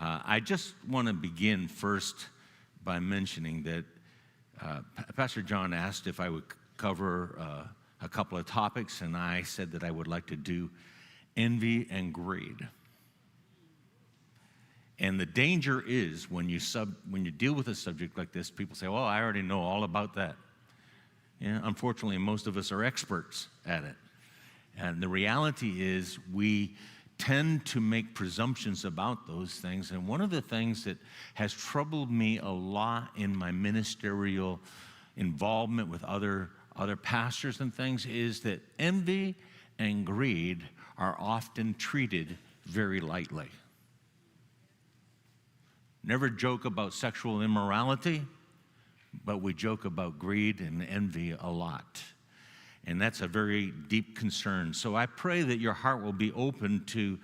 I just want to begin first by mentioning that Pastor John asked if I would cover a couple of topics, and I said that I would like to do envy and greed. And the danger is when you deal with a subject like this, people say, "Well, I already know all about that." Yeah, unfortunately, most of us are experts at it. And the reality is we tend to make presumptions about those things. And one of the things that has troubled me a lot in my ministerial involvement with other pastors and things is that envy and greed are often treated very lightly. Never joke about sexual immorality, but we joke about greed and envy a lot. And that's a very deep concern. So I pray that your heart will be open to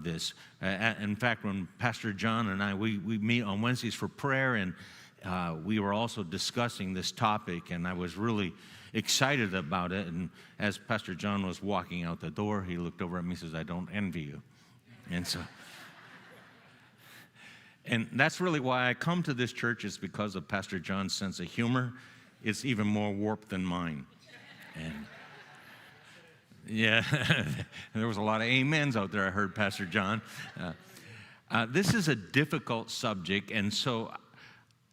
this. In fact, when Pastor John and I, we meet on Wednesdays for prayer, and we were also discussing this topic, and I was really excited about it. And as Pastor John was walking out the door, he looked over at me and says, "I don't envy you." And that's really why I come to this church, is because of Pastor John's sense of humor. It's even more warped than mine. And yeah, there was a lot of amens out there, I heard, Pastor John. This is a difficult subject, and so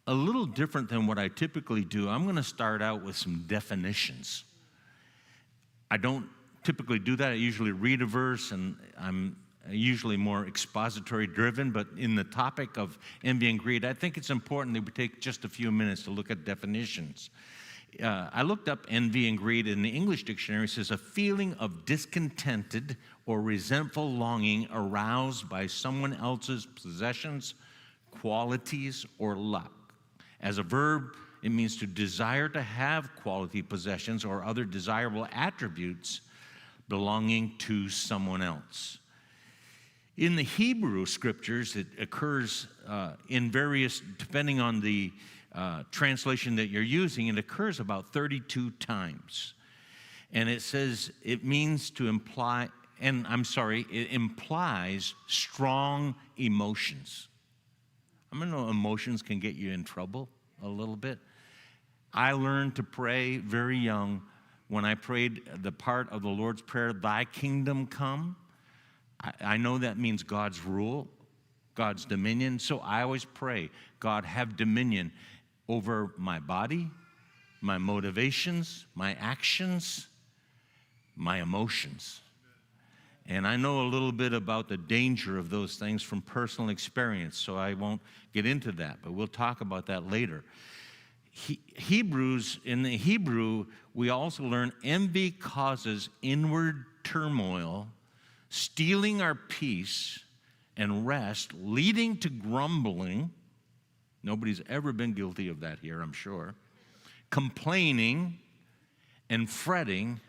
a little different than what I typically do. I'm going to start out with some definitions. I don't typically do that. I usually read a verse, and I'm usually more expository driven, but in the topic of envy and greed, I think it's important that we take just a few minutes to look at definitions. I looked up envy and greed in the English dictionary. It says a feeling of discontented or resentful longing aroused by someone else's possessions, qualities, or luck. As a verb, it means to desire to have quality possessions or other desirable attributes belonging to someone else. In the Hebrew scriptures, it occurs in various, depending on the translation that you're using, it occurs about 32 times. And it says it means to imply, it implies strong emotions. I know emotions can get you in trouble a little bit. I learned to pray very young. When I prayed the part of the Lord's Prayer, "Thy kingdom come," I know that means God's rule, God's dominion. So I always pray, "God, have dominion over my body, my motivations, my actions, my emotions." And I know a little bit about the danger of those things from personal experience, so I won't get into that, but we'll talk about that later. In the Hebrew, we also learn envy causes inward turmoil, stealing our peace and rest, leading to grumbling. Nobody's ever been guilty of that here, I'm sure. Complaining and fretting,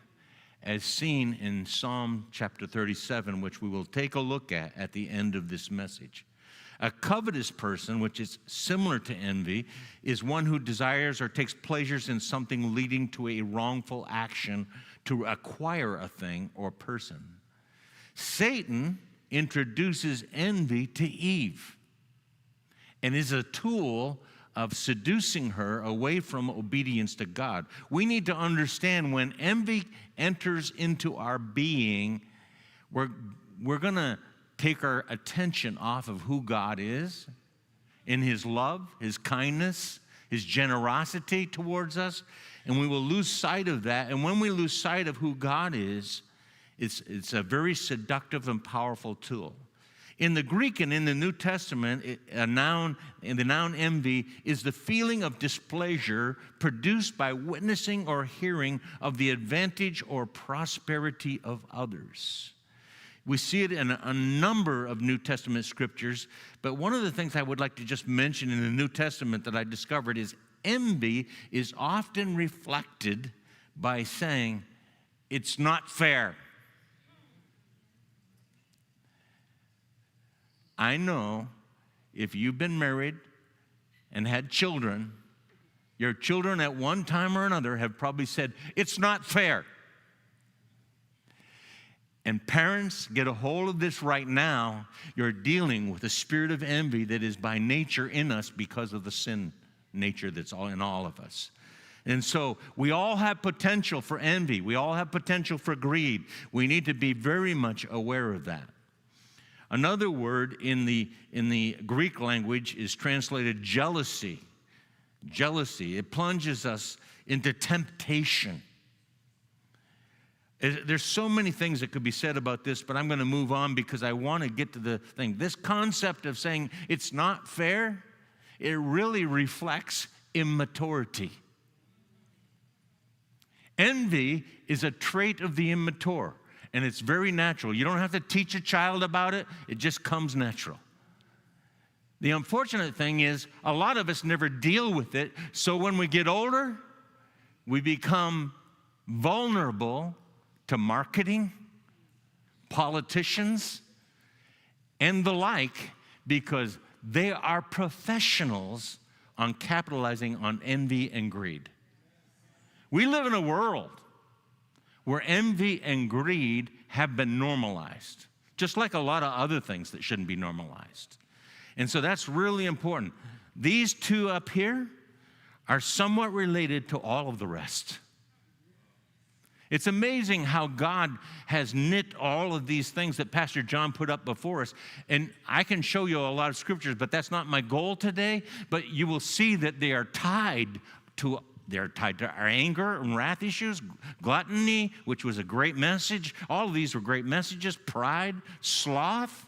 as seen in Psalm chapter 37, which we will take a look at the end of this message. A covetous person, which is similar to envy, is one who desires or takes pleasures in something leading to a wrongful action to acquire a thing or person. Satan introduces envy to Eve and is a tool of seducing her away from obedience to God. We need to understand when envy enters into our being, we're going to take our attention off of who God is in His love, His kindness, His generosity towards us, and we will lose sight of that. And when we lose sight of who God is, it's a very seductive and powerful tool. In the Greek and in the New Testament, the noun envy is the feeling of displeasure produced by witnessing or hearing of the advantage or prosperity of others. We see it in a number of New Testament scriptures, but one of the things I would like to just mention in the New Testament that I discovered is envy is often reflected by saying, "It's not fair." I know if you've been married and had children, your children at one time or another have probably said, "It's not fair." And parents, get a hold of this right now. You're dealing with a spirit of envy that is by nature in us because of the sin nature that's all in all of us. And so we all have potential for envy. We all have potential for greed. We need to be very much aware of that. Another word in the Greek language is translated jealousy. Jealousy. It plunges us into temptation. There's so many things that could be said about this, but I'm going to move on because I want to get to the thing. This concept of saying it's not fair, it really reflects immaturity. Envy is a trait of the immature, and it's very natural. You don't have to teach a child about it. It just comes natural. The unfortunate thing is a lot of us never deal with it, so when we get older, we become vulnerable to marketing, politicians, and the like, because they are professionals on capitalizing on envy and greed. We live in a world where envy and greed have been normalized, just like a lot of other things that shouldn't be normalized. And so that's really important. These two up here are somewhat related to all of the rest. It's amazing how God has knit all of these things that Pastor John put up before us. And I can show you a lot of scriptures, but that's not my goal today. But you will see that they are tied to our anger and wrath issues, gluttony, which was a great message. All of these were great messages. Pride, sloth,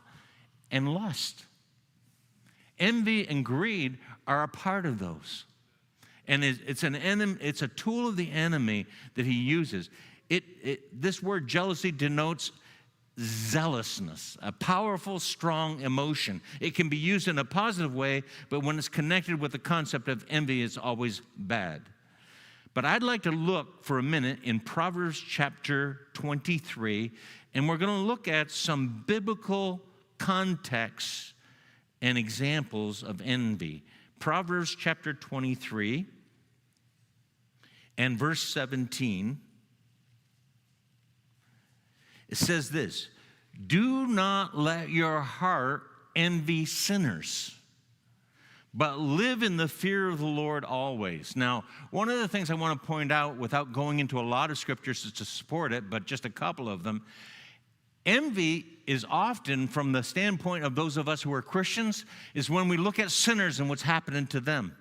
and lust. Envy and greed are a part of those. And it's a tool of the enemy that he uses. This word jealousy denotes zealousness, a powerful, strong emotion. It can be used in a positive way, but when it's connected with the concept of envy, it's always bad. But I'd like to look for a minute in Proverbs chapter 23, and we're going to look at some biblical contexts and examples of envy. Proverbs chapter 23 and verse 17. It says this: do not let your heart envy sinners, but live in the fear of the Lord always. Now, one of the things I want to point out, without going into a lot of scriptures to support it, but just a couple of them, envy is often, from the standpoint of those of us who are Christians, is when we look at sinners and what's happening to them.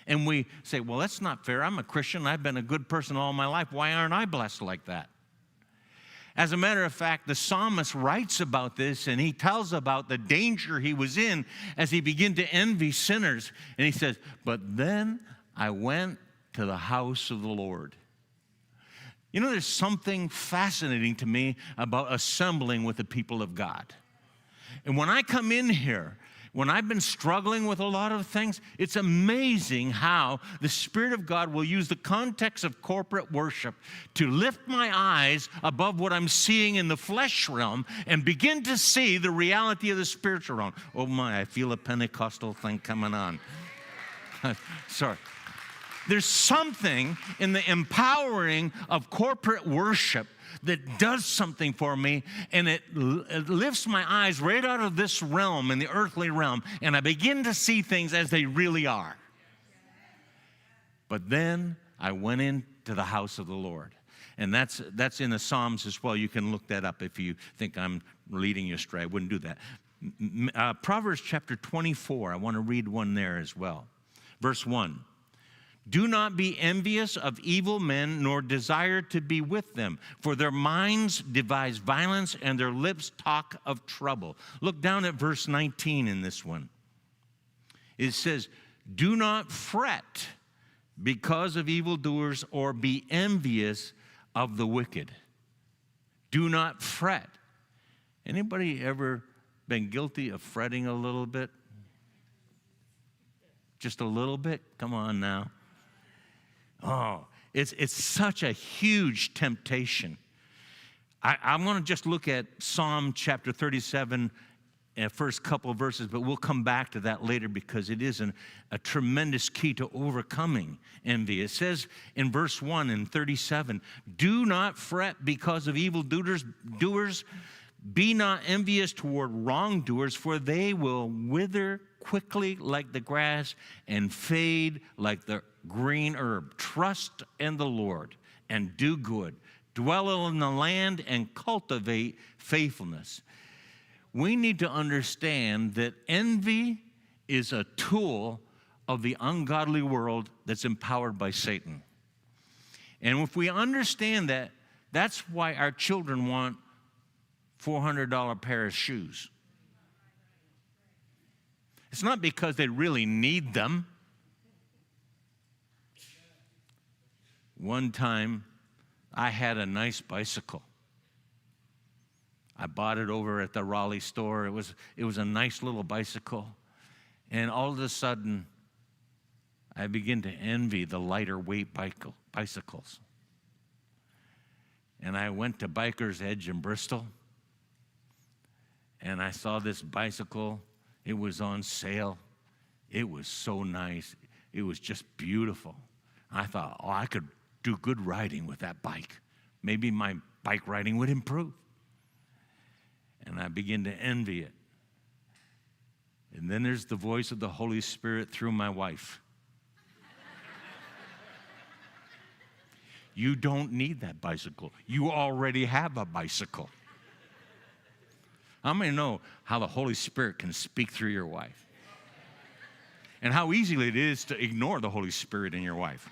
And we say, well, that's not fair. I'm a Christian. I've been a good person all my life. Why aren't I blessed like that? As a matter of fact, the psalmist writes about this, and he tells about the danger he was in as he began to envy sinners. And he says, but then I went to the house of the Lord. You know, there's something fascinating to me about assembling with the people of God. And when I come in here, when I've been struggling with a lot of things, it's amazing how the Spirit of God will use the context of corporate worship to lift my eyes above what I'm seeing in the flesh realm and begin to see the reality of the spiritual realm. Oh my, I feel a Pentecostal thing coming on. Sorry. There's something in the empowering of corporate worship that does something for me, and it lifts my eyes right out of this realm, in the earthly realm, and I begin to see things as they really are. But then I went into the house of the Lord. And that's in the Psalms as well. You can look that up if you think I'm leading you astray. I wouldn't do that. Proverbs chapter 24, I want to read one there as well. Verse 1. Do not be envious of evil men, nor desire to be with them, for their minds devise violence, and their lips talk of trouble. Look down at verse 19 in this one. It says, do not fret because of evildoers, or be envious of the wicked. Do not fret. Anybody ever been guilty of fretting a little bit? Just a little bit? Come on now. Oh, it's such a huge temptation. I'm going to just look at Psalm chapter 37 first couple of verses, but we'll come back to that later because it is a tremendous key to overcoming envy. It says in verse 1 in 37, do not fret because of evildoers. Be not envious toward wrongdoers, for they will wither quickly like the grass and fade like the green herb. Trust in the Lord and do good. Dwell in the land and cultivate faithfulness. We need to understand that envy is a tool of the ungodly world that's empowered by Satan. And if we understand that, that's why our children want $400 pair of shoes. It's not because they really need them. One time, I had a nice bicycle. I bought it over at the Raleigh store. It was a nice little bicycle. And all of a sudden, I began to envy the lighter weight bicycles. And I went to Biker's Edge in Bristol, and I saw this bicycle. It was on sale. It was so nice. It was just beautiful. I thought, oh, I could do good riding with that bike. Maybe my bike riding would improve. And I begin to envy it. And then there's the voice of the Holy Spirit through my wife. You don't need that bicycle. You already have a bicycle. How many know how the Holy Spirit can speak through your wife? And how easy it is to ignore the Holy Spirit in your wife.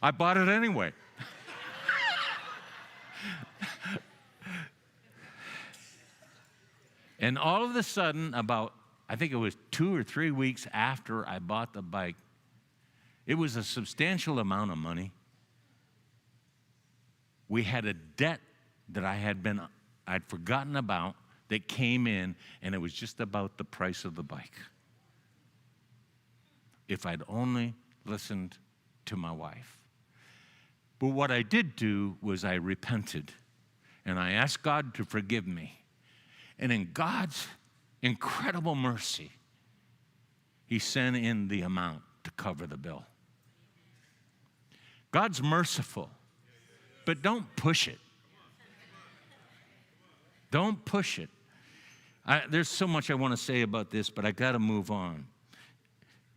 I bought it anyway. And all of a sudden, I think it was 2 or 3 weeks after I bought the bike, it was a substantial amount of money. We had a debt that I'd forgotten about that came in, and it was just about the price of the bike. If I'd only listened to my wife. But what I did do was I repented, and I asked God to forgive me. And in God's incredible mercy, He sent in the amount to cover the bill. God's merciful, but don't push it. Don't push it. There's so much I want to say about this, but I got to move on.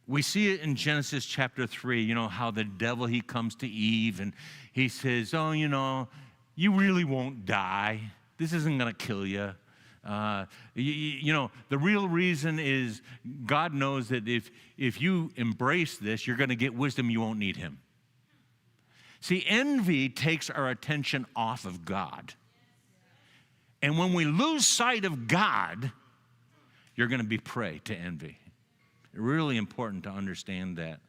We see it in Genesis chapter 3, you know, how the devil, he comes to Eve and he says, oh, you know, you really won't die. This isn't going to kill you. You know, the real reason is God knows that if you embrace this, you're going to get wisdom, you won't need Him. See, envy takes our attention off of God. And when we lose sight of God, you're going to be prey to envy. Really important to understand that.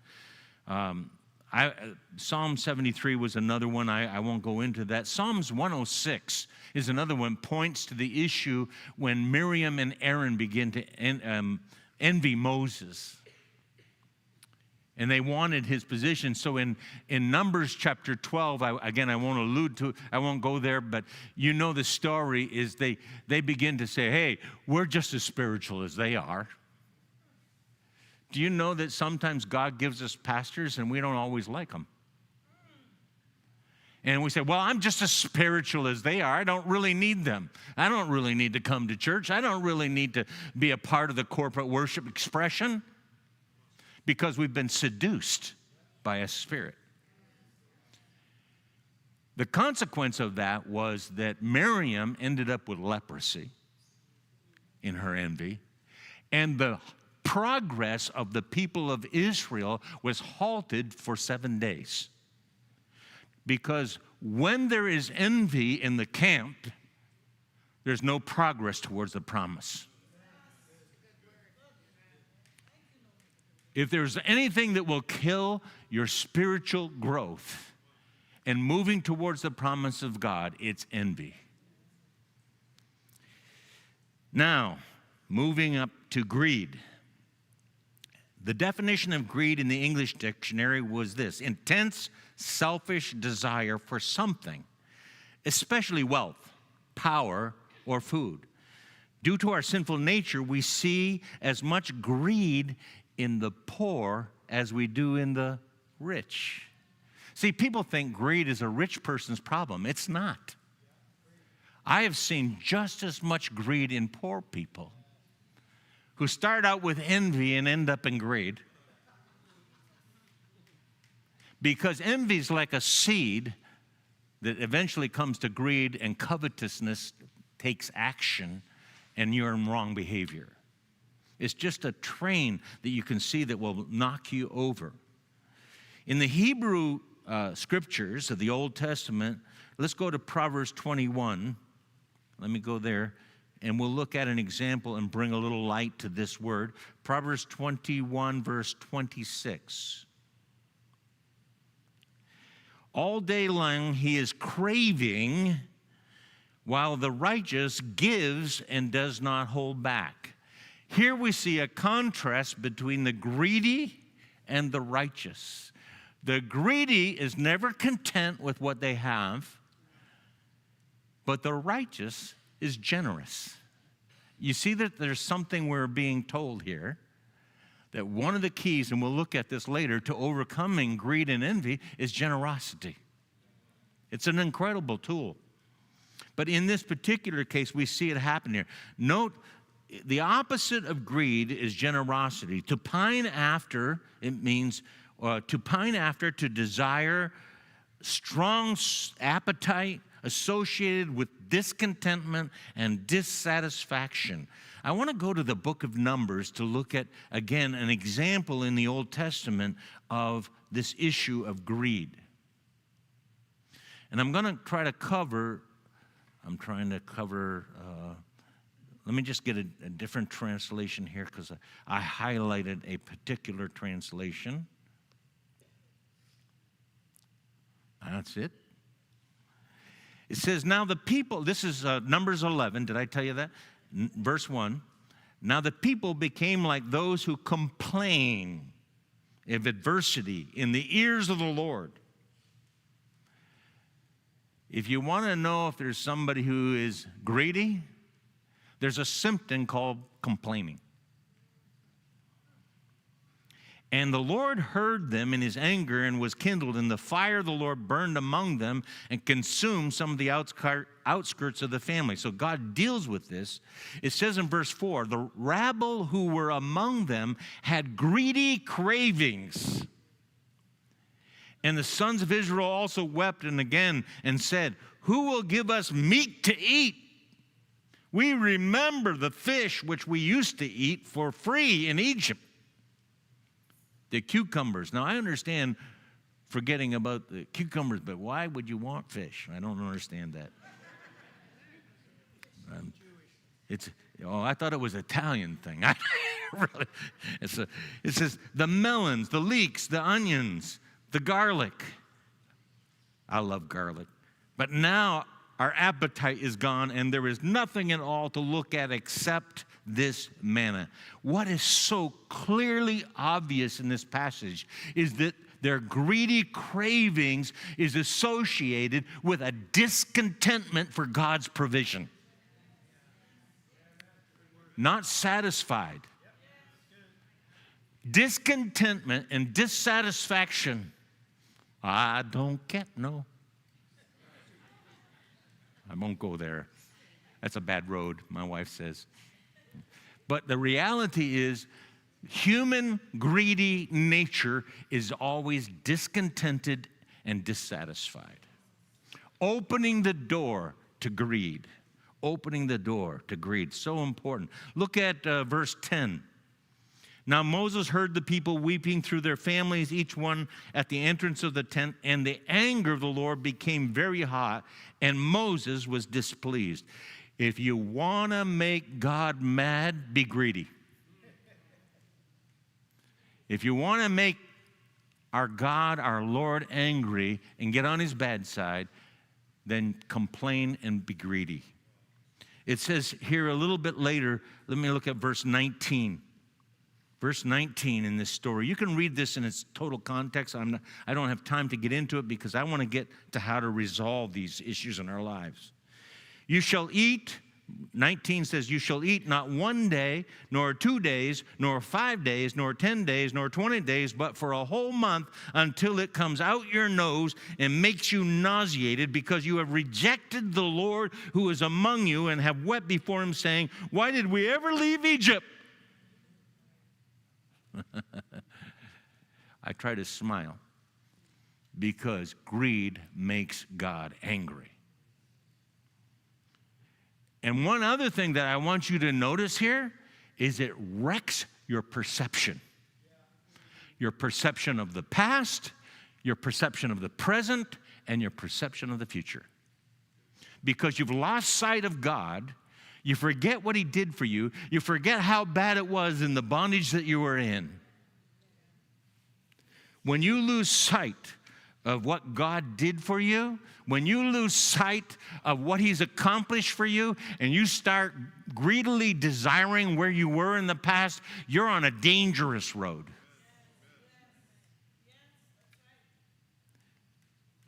Psalm 73 was another one. I won't go into that. Psalms 106 is another one, points to the issue when Miriam and Aaron begin to envy Moses. And they wanted his position. So in Numbers chapter 12, I won't allude to it, I won't go there, but you know the story is they begin to say, hey, we're just as spiritual as they are. Do you know that sometimes God gives us pastors and we don't always like them? And we say, well, I'm just as spiritual as they are. I don't really need them. I don't really need to come to church. I don't really need to be a part of the corporate worship expression because we've been seduced by a spirit. The consequence of that was that Miriam ended up with leprosy in her envy, and the progress of the people of Israel was halted for 7 days. Because when there is envy in the camp, there's no progress towards the promise. If there's anything that will kill your spiritual growth and moving towards the promise of God, it's envy. Now, moving up to greed. The definition of greed in the English dictionary was this: intense, selfish desire for something, especially wealth, power, or food. Due to our sinful nature, we see as much greed in the poor as we do in the rich. See, people think greed is a rich person's problem. It's not. I have seen just as much greed in poor people who start out with envy and end up in greed. Because envy is like a seed that eventually comes to greed, and covetousness takes action, and you're in wrong behavior. It's just a train that you can see that will knock you over. In the Hebrew scriptures of the Old Testament, let's go to Proverbs 21. Let me go there, and we'll look at an example and bring a little light to this word. Proverbs 21, verse 26. All day long he is craving, while the righteous gives and does not hold back. Here we see a contrast between the greedy and the righteous. The greedy is never content with what they have, but the righteous is generous. You see that there's something we're being told here, that one of the keys, and we'll look at this later, to overcoming greed and envy is generosity. It's an incredible tool. But in this particular case, we see it happen here. Note, the opposite of greed is generosity. To pine after, it means to pine after, to desire, strong appetite associated with discontentment and dissatisfaction. I want to go to the book of Numbers to look at, again, an example in the Old Testament of this issue of greed. And I'm going to try to cover, let me just get a different translation here, because I highlighted a particular translation. That's it. It says, now the people, this is Numbers 11, did I tell you that? Verse 1, now the people became like those who complain of adversity in the ears of the Lord. If you want to know if there's somebody who is greedy, there's a symptom called complaining. And the Lord heard them in his anger and was kindled, and the fire of the Lord burned among them and consumed some of the outskirts of the family. So God deals with this. It says in verse 4, the rabble who were among them had greedy cravings. And the sons of Israel also wept and said, who will give us meat to eat? We remember the fish which we used to eat for free in Egypt. The cucumbers. Now, I understand forgetting about the cucumbers, but why would you want fish? I don't understand that. I thought it was an Italian thing. It says the melons, the leeks, the onions, the garlic. I love garlic. But now our appetite is gone, and there is nothing at all to look at except this manna. What is so clearly obvious in this passage is that their greedy cravings is associated with a discontentment for God's provision. Not satisfied. Discontentment and dissatisfaction. I don't get no. I won't go there. That's a bad road, my wife says. But the reality is, human greedy nature is always discontented and dissatisfied. Opening the door to greed. Opening the door to greed. So important. Look at verse 10. Now Moses heard the people weeping through their families, each one at the entrance of the tent, and the anger of the Lord became very hot, and Moses was displeased. If you want to make God mad, be greedy. If you want to make our God, our Lord, angry and get on his bad side, then complain and be greedy. It says here a little bit later, let me look at verse 19. Verse 19 in this story. You can read this in its total context. I don't have time to get into it because I want to get to how to resolve these issues in our lives. You shall eat 19 says, you shall eat not 1 day, nor 2 days, nor 5 days, nor 10 days, nor 20 days, but for a whole month until it comes out your nose and makes you nauseated, because you have rejected the Lord who is among you and have wept before him, saying, why did we ever leave Egypt? I try to smile because greed makes God angry. And one other thing that I want you to notice here is it wrecks your perception. Your perception of the past, your perception of the present, and your perception of the future. Because you've lost sight of God, you forget what he did for you, you forget how bad it was in the bondage that you were in. When you lose sight of what God did for you, when you lose sight of what he's accomplished for you, and you start greedily desiring where you were in the past, you're on a dangerous road.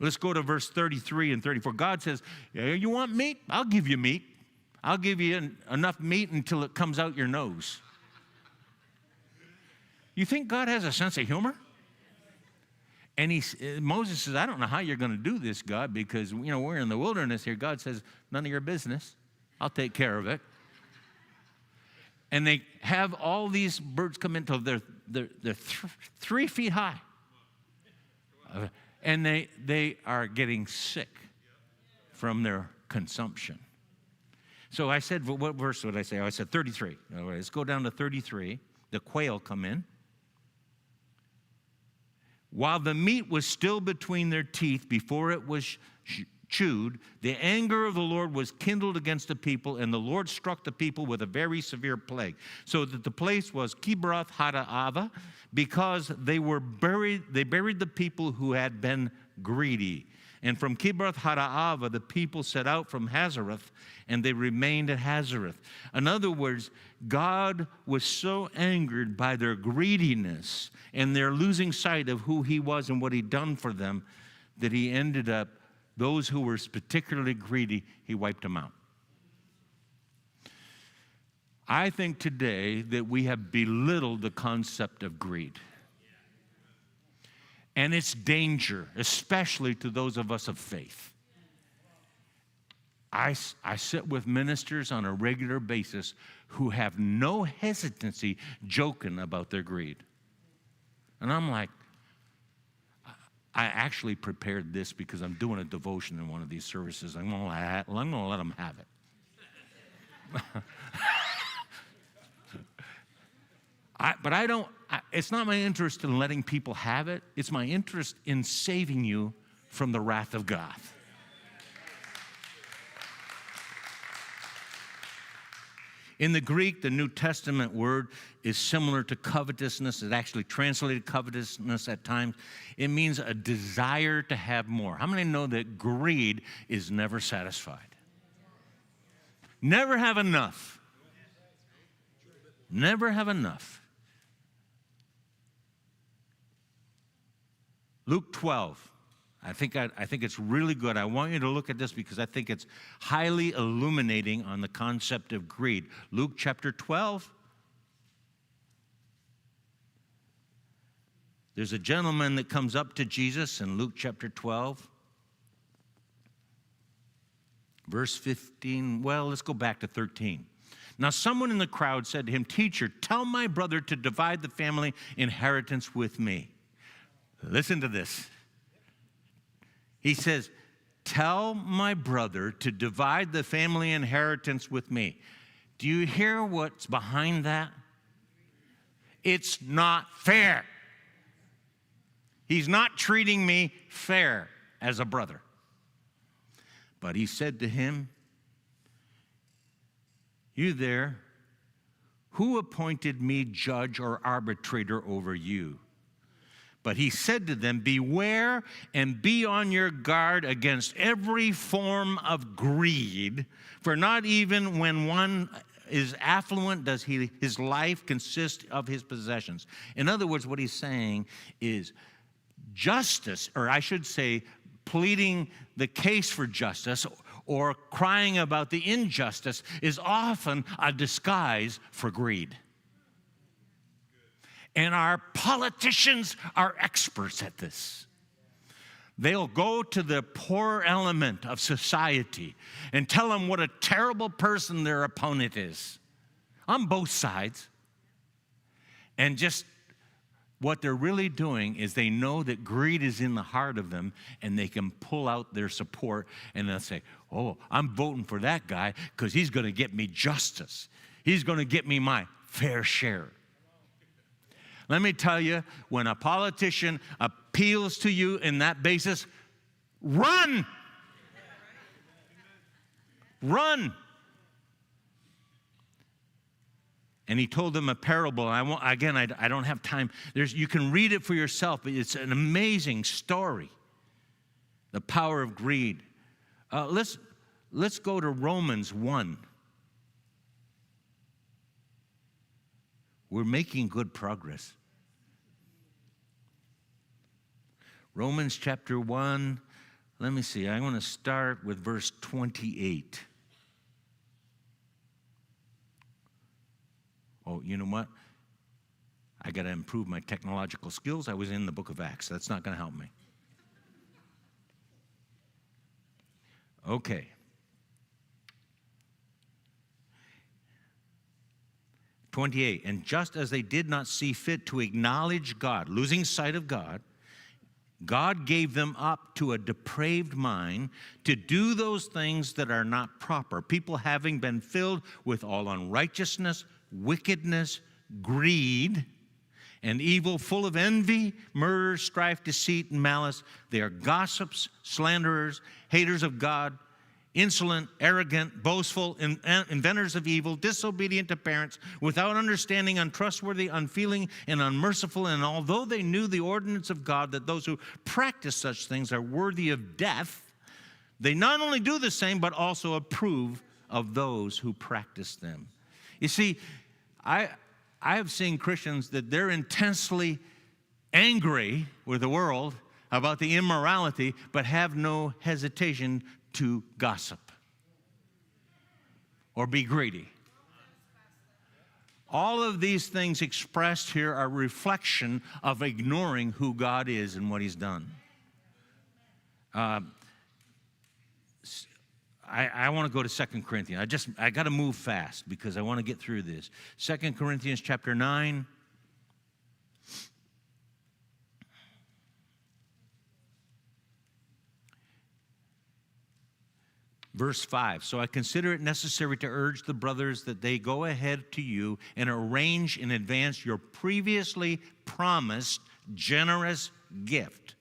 Let's go to verse 33 and 34. God says, you want meat? I'll give you meat. I'll give you enough meat until it comes out your nose. You think God has a sense of humor? And Moses says, I don't know how you're going to do this, God, because, we're in the wilderness here. God says, none of your business. I'll take care of it. And they have all these birds come in until they're 3 feet high. And they are getting sick from their consumption. So I said, what verse would I say? I said 33. All right, let's go down to 33. The quail come in. While the meat was still between their teeth before it was chewed, the anger of the Lord was kindled against the people, and the Lord struck the people with a very severe plague. So that the place was Kibroth Hattaavah, because they buried the people who had been greedy. And from Kibroth Hattaavah, the people set out from Hazareth, and they remained at Hazareth. In other words, God was so angered by their greediness and their losing sight of who he was and what he'd done for them, that he ended up, those who were particularly greedy, he wiped them out. I think today that we have belittled the concept of greed. And its danger, especially to those of us of faith. I sit with ministers on a regular basis who have no hesitancy joking about their greed. And I'm like, I actually prepared this because I'm doing a devotion in one of these services. I'm going to let them have it. It's not my interest in letting people have it. It's my interest in saving you from the wrath of God. In the Greek, the New Testament word is similar to covetousness. It's actually translated covetousness at times. It means a desire to have more. How many know that greed is never satisfied? Never have enough. Never have enough. Luke 12. I think it's really good. I want you to look at this because I think it's highly illuminating on the concept of greed. Luke chapter 12. There's a gentleman that comes up to Jesus in Luke chapter 12. Verse 15. Well, let's go back to 13. Now someone in the crowd said to him, "Teacher, tell my brother to divide the family inheritance with me." Listen to this. He says, "Tell my brother to divide the family inheritance with me." Do you hear what's behind that? It's not fair. He's not treating me fair as a brother. But he said to him, "You there, who appointed me judge or arbitrator over you?" But he said to them, "Beware and be on your guard against every form of greed, for not even when one is affluent does his life consist of his possessions." In other words, what he's saying is justice, or I should say pleading the case for justice, or crying about the injustice is often a disguise for greed. And our politicians are experts at this. They'll go to the poor element of society and tell them what a terrible person their opponent is, on both sides. And just what they're really doing is they know that greed is in the heart of them, and they can pull out their support, and they'll say, oh, I'm voting for that guy because he's going to get me justice. He's going to get me my fair share. Let me tell you, when a politician appeals to you in that basis, run. Run. And he told them a parable. I don't have time. You can read it for yourself, but it's an amazing story. The power of greed. Let's go to Romans 1. We're making good progress. Romans chapter 1, let me see. I want to start with verse 28. Oh, you know what? I got to improve my technological skills. I was in the book of Acts. That's not going to help me. Okay. 28, and just as they did not see fit to acknowledge God, losing sight of God, God gave them up to a depraved mind to do those things that are not proper. People having been filled with all unrighteousness, wickedness, greed, and evil, full of envy, murder, strife, deceit, and malice. They are gossips, slanderers, haters of God, insolent, arrogant, boastful, inventors of evil, disobedient to parents, without understanding, untrustworthy, unfeeling, and unmerciful. And although they knew the ordinance of God, that those who practice such things are worthy of death, they not only do the same, but also approve of those who practice them. You see, I have seen Christians that they're intensely angry with the world about the immorality, but have no hesitation to gossip or be greedy. All of these things expressed here are a reflection of ignoring who God is and what He's done. I want to go to 2 Corinthians. I got to move fast because I want to get through this. 2 Corinthians chapter 9. Verse 5, so I consider it necessary to urge the brothers that they go ahead to you and arrange in advance your previously promised generous gift,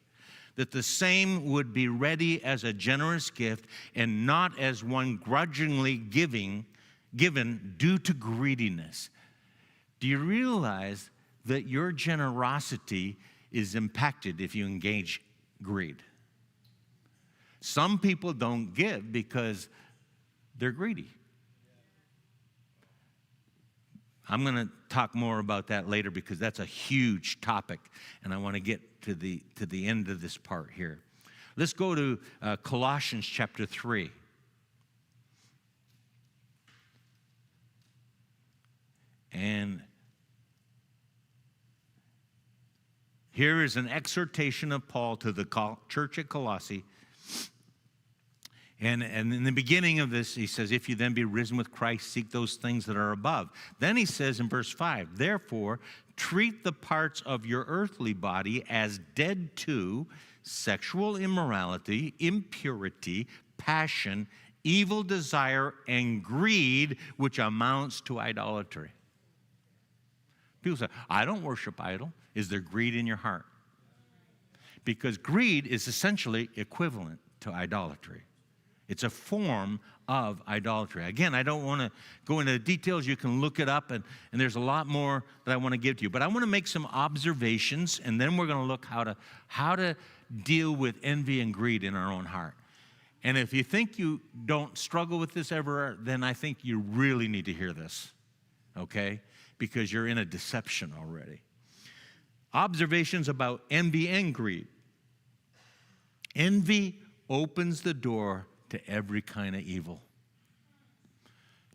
that the same would be ready as a generous gift and not as one grudgingly given due to greediness. Do you realize that your generosity is impacted if you engage greed? Some people don't give because they're greedy. I'm going to talk more about that later because that's a huge topic, and I want to get to the end of this part here. Let's go to Colossians chapter 3. And here is an exhortation of Paul to the church at Colossae. And in the beginning of this, he says, if you then be risen with Christ, seek those things that are above. Then he says in verse 5, therefore, treat the parts of your earthly body as dead to sexual immorality, impurity, passion, evil desire, and greed, which amounts to idolatry. People say, I don't worship idol. Is there greed in your heart? Because greed is essentially equivalent to idolatry. It's a form of idolatry. Again, I don't want to go into the details. You can look it up, and there's a lot more that I want to give to you. But I want to make some observations, and then we're going to look how to deal with envy and greed in our own heart. And if you think you don't struggle with this ever, then I think you really need to hear this, okay? Because you're in a deception already. Observations about envy and greed. Envy opens the door to every kind of evil.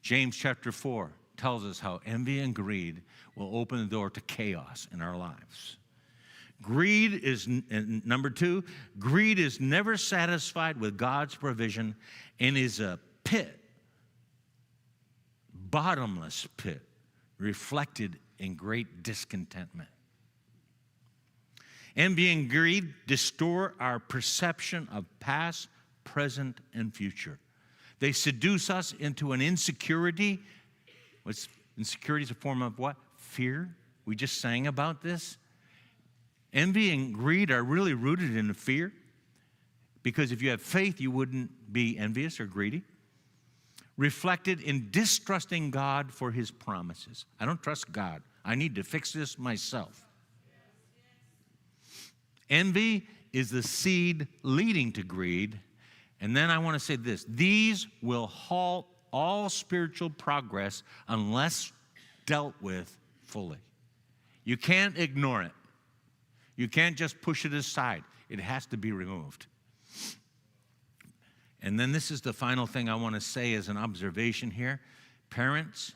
James chapter 4 tells us how envy and greed will open the door to chaos in our lives. Greed is, and number 2, greed is never satisfied with God's provision and is a pit, bottomless pit, reflected in great discontentment. Envy and greed distort our perception of past, present, and future. They seduce us into an insecurity. What's insecurity is a form of what? Fear. We just sang about this. Envy and greed are really rooted in fear, because if you have faith, you wouldn't be envious or greedy. Reflected in distrusting God for his promises. I don't trust God. I need to fix this myself. Envy is the seed leading to greed. And then I want to say this. These will halt all spiritual progress unless dealt with fully. You can't ignore it. You can't just push it aside. It has to be removed. And then this is the final thing I want to say as an observation here. Parents,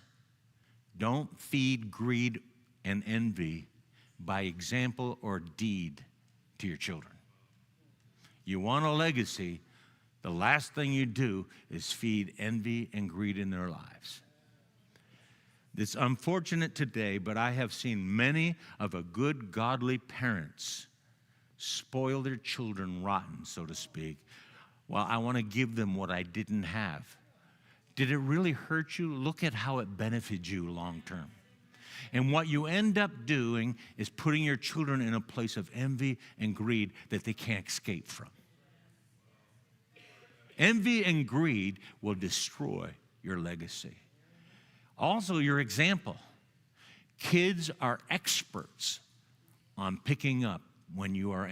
don't feed greed and envy by example or deed to your children. You want a legacy, the last thing you do is feed envy and greed in their lives. It's unfortunate today, but I have seen many of a good, godly parents spoil their children rotten, so to speak. Well, I want to give them what I didn't have. Did it really hurt you? Look at how it benefited you long term. And what you end up doing is putting your children in a place of envy and greed that they can't escape from. Envy and greed will destroy your legacy. Also, your example. Kids are experts on picking up when you are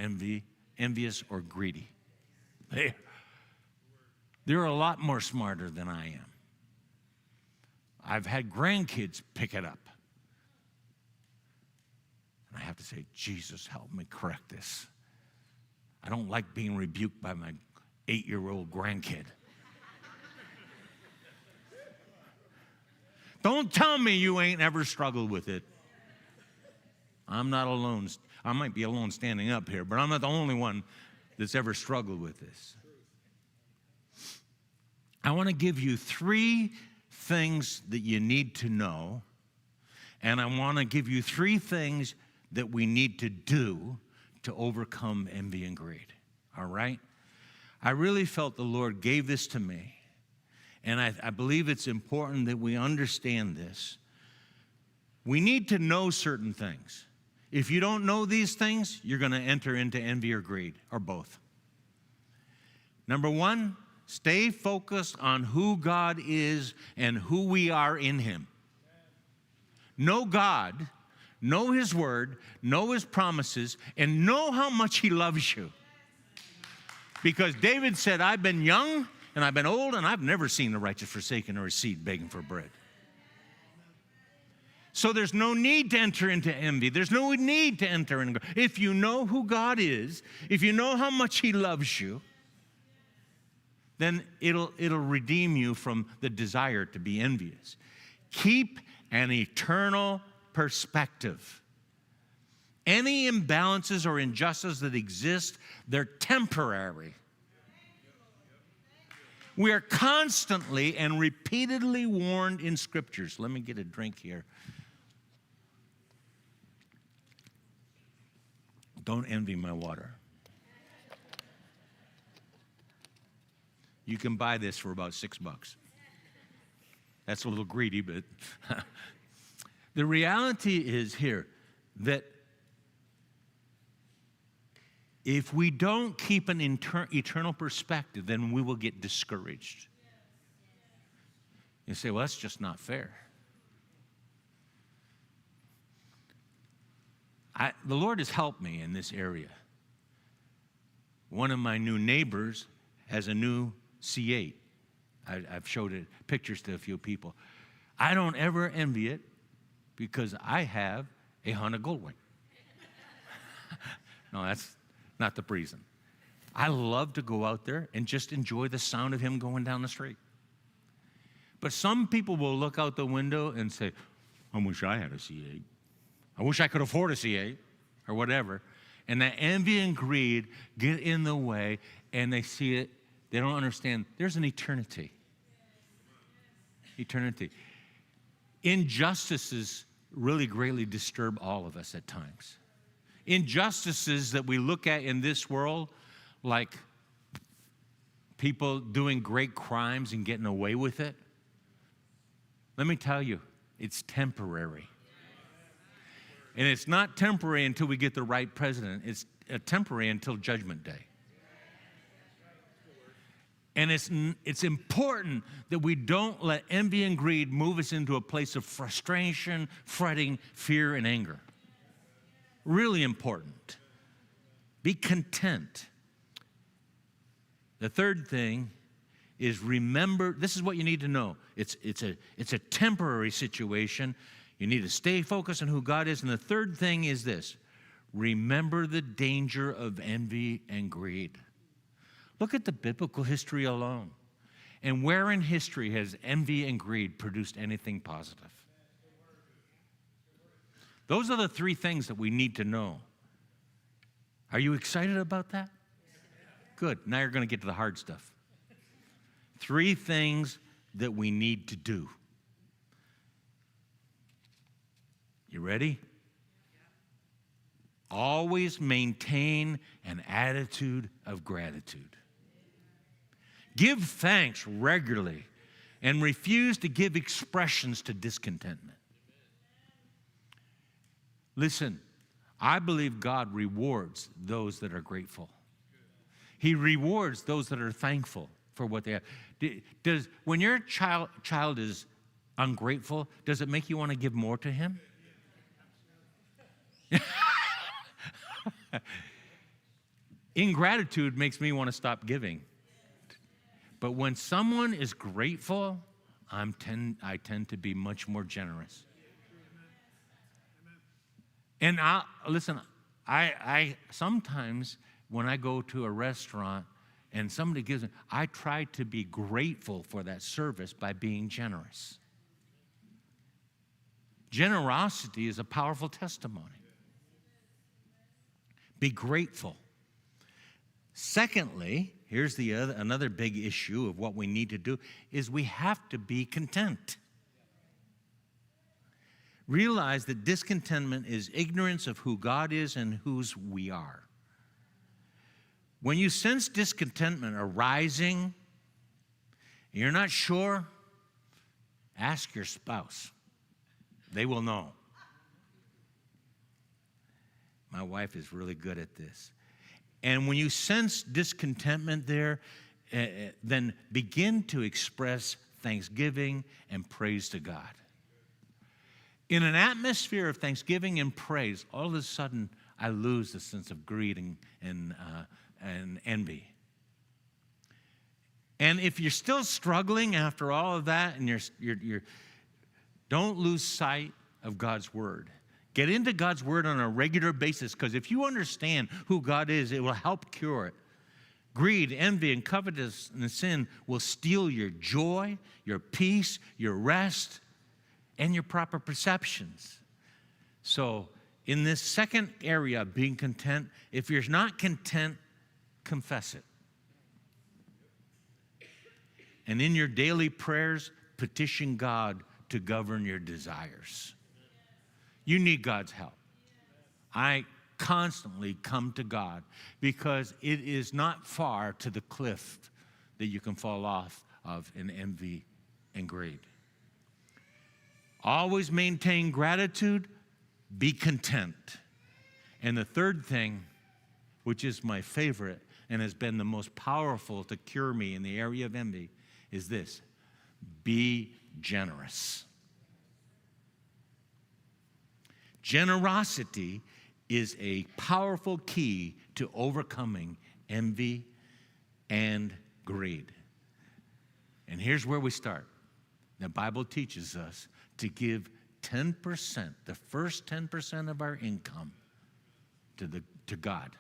envious or greedy. They're a lot more smarter than I am. I've had grandkids pick it up. And I have to say, Jesus, help me correct this. I don't like being rebuked by my 8-year-old grandkid. Don't tell me you ain't ever struggled with it. I'm not alone. I might be alone standing up here, but I'm not the only one that's ever struggled with this. I want to give you 3 things that you need to know, and I want to give you 3 things that we need to do to overcome envy and greed. All right? I really felt the Lord gave this to me, and I believe it's important that we understand this. We need to know certain things. If you don't know these things, you're going to enter into envy or greed, or both. Number 1, stay focused on who God is and who we are in him. Know God, know his word, know his promises, and know how much he loves you. Because David said, I've been young and I've been old and I've never seen the righteous forsaken or a seed begging for bread. So there's no need to enter into envy. There's no need to enter into. If you know who God is, if you know how much he loves you, then it'll redeem you from the desire to be envious. Keep an eternal perspective. Any imbalances or injustices that exist, they're temporary. We are constantly and repeatedly warned in scriptures. Let me get a drink here. Don't envy my water. You can buy this for about $6. That's a little greedy, but the reality is here that if we don't keep an eternal perspective, then we will get discouraged. You say, well, that's just not fair. The Lord has helped me in this area. One of my new neighbors has a new C8. I've showed it pictures to a few people. I don't ever envy it because I have a Honda Goldwing. No, that's not the reason. I love to go out there and just enjoy the sound of him going down the street. But some people will look out the window and say, I wish I had a C8. I wish I could afford a C8 or whatever. And that envy and greed get in the way, and they see it. They don't understand. There's an eternity. Eternity. Injustices really greatly disturb all of us at times. Injustices that we look at in this world, like people doing great crimes and getting away with it. Let me tell you, it's temporary. And it's not temporary until we get the right president. It's temporary until Judgment Day. And it's important that we don't let envy and greed move us into a place of frustration, fretting, fear, and anger. Really important. Be content. The third thing is remember, this is what you need to know. It's a temporary situation. You need to stay focused on who God is. And the third thing is this. Remember the danger of envy and greed. Look at the biblical history alone. And where in history has envy and greed produced anything positive? Those are the three things that we need to know. Are you excited about that? Good. Now you're going to get to the hard stuff. Three things that we need to do. You ready? Always maintain an attitude of gratitude. Give thanks regularly and refuse to give expressions to discontentment. Listen, I believe God rewards those that are grateful. He rewards those that are thankful for what they have. When your child is ungrateful, does it make you want to give more to him? Ingratitude makes me want to stop giving. But when someone is grateful, I tend to be much more generous. And I sometimes when I go to a restaurant and somebody gives it, I try to be grateful for that service by being generous. Generosity is a powerful testimony. Be grateful. Secondly, here's another big issue of what we need to do is we have to be content. Realize that discontentment is ignorance of who God is and whose we are. When you sense discontentment arising, and you're not sure, ask your spouse. They will know. My wife is really good at this. And when you sense discontentment there, then begin to express thanksgiving and praise to God. In an atmosphere of thanksgiving and praise, all of a sudden, I lose the sense of greed and envy. And if you're still struggling after all of that, and you're don't lose sight of God's word. Get into God's word on a regular basis, because if you understand who God is, it will help cure it. Greed, envy, and covetousness and sin will steal your joy, your peace, your rest, and your proper perceptions. So in this second area, being content, if you're not content, confess it. And in your daily prayers, petition God to govern your desires. You need God's help. I constantly come to God because it is not far to the cliff that you can fall off of in envy and greed. Always maintain gratitude, be content. And the third thing, which is my favorite and has been the most powerful to cure me in the area of envy, is this: be generous. Generosity is a powerful key to overcoming envy and greed. And here's where we start. The Bible teaches us to give 10%, the first 10% of our income to God.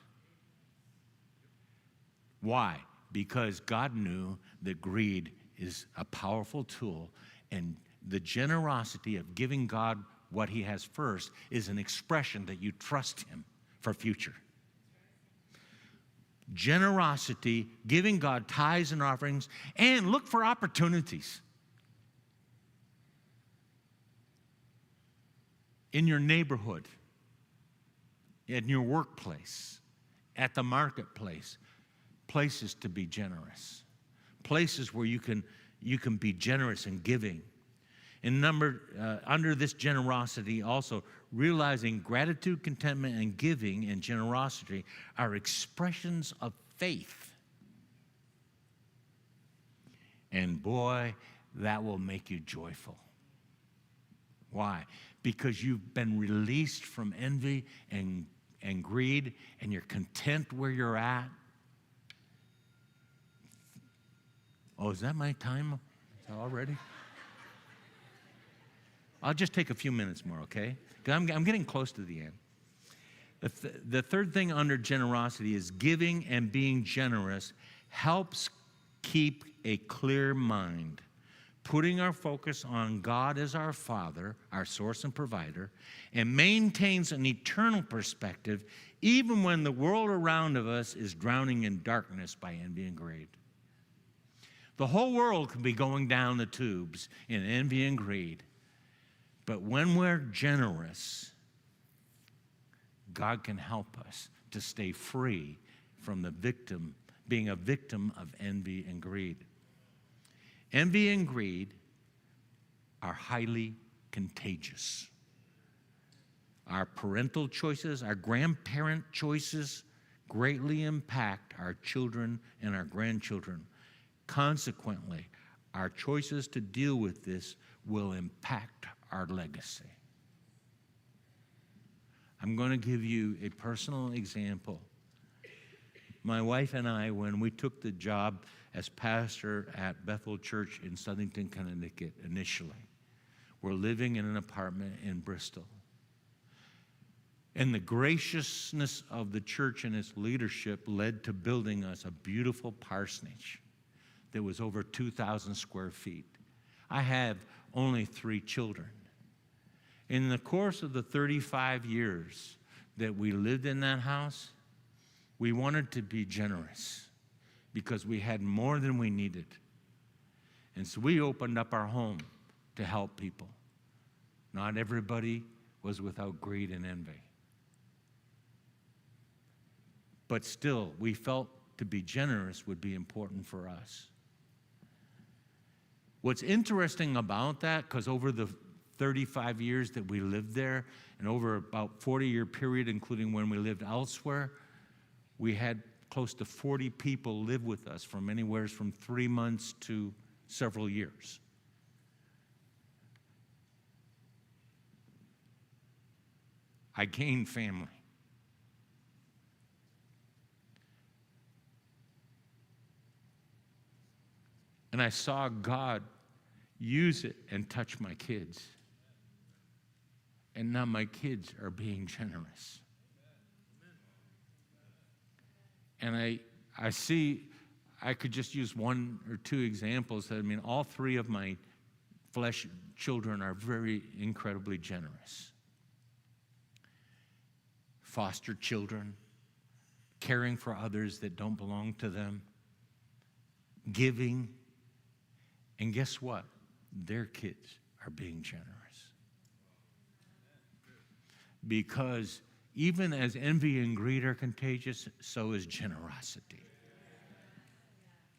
Why? Because God knew that greed is a powerful tool, and the generosity of giving God what he has first is an expression that you trust him for future. Generosity, giving God tithes and offerings, and look for opportunities. In your neighborhood, in your workplace, at the marketplace, places to be generous. Places where you can be generous in giving. And under this generosity also, realizing gratitude, contentment, and giving and generosity are expressions of faith. And boy, that will make you joyful. Why? Because you've been released from envy and greed, and you're content where you're at. Oh, is that my time already? I'll just take a few minutes more, okay? Because I'm getting close to the end. The third thing under generosity is giving and being generous helps keep a clear mind. Putting our focus on God as our Father, our source and provider, and maintains an eternal perspective even when the world around of us is drowning in darkness by envy and greed. The whole world can be going down the tubes in envy and greed. But when we're generous, God can help us to stay free from being a victim of envy and greed. Envy and greed are highly contagious. Our parental choices, our grandparent choices greatly impact our children and our grandchildren. Consequently, our choices to deal with this will impact our legacy. I'm going to give you a personal example. My wife and I, when we took the job as pastor at Bethel Church in Southington, Connecticut initially, we're living in an apartment in Bristol. And the graciousness of the church and its leadership led to building us a beautiful parsonage that was over 2,000 square feet. I have only 3 children. In the course of the 35 years that we lived in that house, we wanted to be generous because we had more than we needed. And so we opened up our home to help people. Not everybody was without greed and envy. But still, we felt to be generous would be important for us. What's interesting about that, because over the 35 years that we lived there, and over about 40-year period, including when we lived elsewhere, we had close to 40 people live with us from anywhere from 3 months to several years. I gained family. And I saw God use it and touch my kids. And now my kids are being generous. And I see, I could just use 1 or 2 examples. All 3 of my flesh children are very incredibly generous. Foster children, caring for others that don't belong to them, giving. And guess what? Their kids are being generous. Because even as envy and greed are contagious, so is generosity.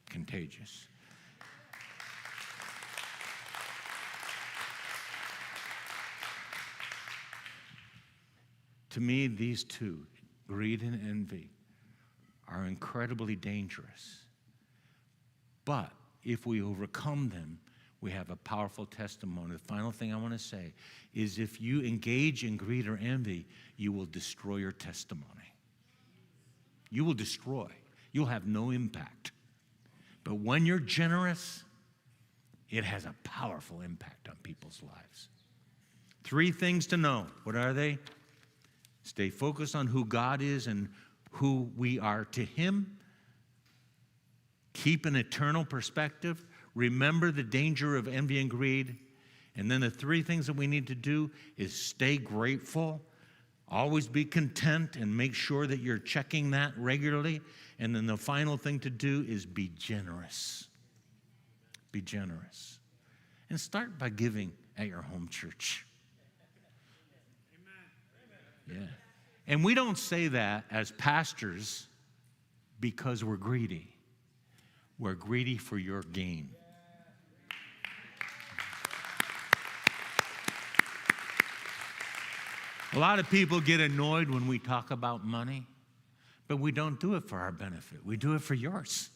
Contagious. To me, these two, greed and envy, are incredibly dangerous. But if we overcome them, we have a powerful testimony. The final thing I want to say is if you engage in greed or envy, you will destroy your testimony. You will destroy. You'll have no impact. But when you're generous, it has a powerful impact on people's lives. 3 things to know. What are they? Stay focused on who God is and who we are to Him. Keep an eternal perspective. Remember the danger of envy and greed. And then the three things that we need to do is stay grateful, always be content, and make sure that you're checking that regularly. And then the final thing to do is be generous. Be generous. And start by giving at your home church. Yeah. And we don't say that as pastors because we're greedy. We're greedy for your gain. A lot of people get annoyed when we talk about money, but we don't do it for our benefit. We do it for yours.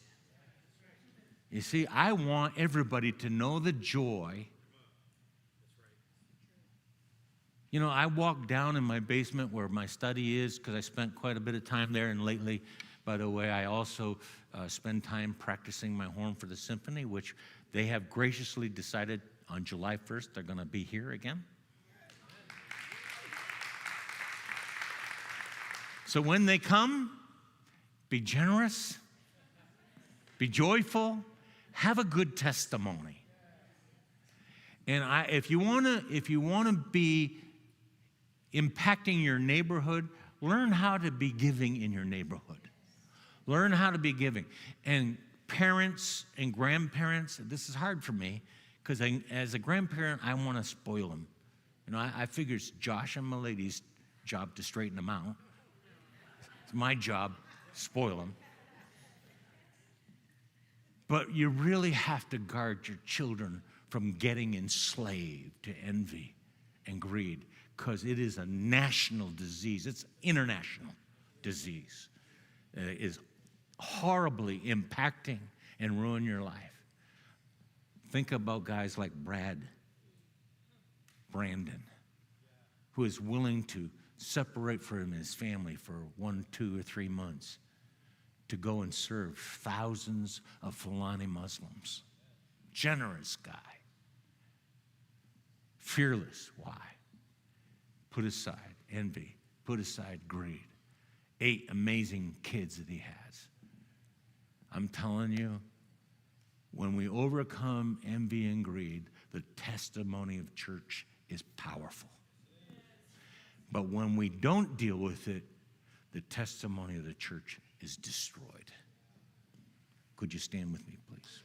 You see, I want everybody to know the joy. You know, I walk down in my basement where my study is because I spent quite a bit of time there, and lately, by the way, I also spend time practicing my horn for the symphony, which they have graciously decided on July 1st they're going to be here again. So when they come, be generous, be joyful, have a good testimony. And if you want to be impacting your neighborhood, learn how to be giving in your neighborhood. Learn how to be giving. And parents and grandparents, this is hard for me because as a grandparent, I want to spoil them. You know, I figure it's Josh and Milady's job to straighten them out. It's my job, spoil them. But you really have to guard your children from getting enslaved to envy and greed because it is a national disease. It's an international disease. It is horribly impacting and ruin your life. Think about guys like Brandon, who is willing to separate from his family for 1, 2, or 3 months to go and serve thousands of Fulani Muslims. Generous guy. Fearless. Why? Put aside envy. Put aside greed. 8 amazing kids that he has. I'm telling you, when we overcome envy and greed, the testimony of church is powerful. But when we don't deal with it, the testimony of the church is destroyed. Could you stand with me, please?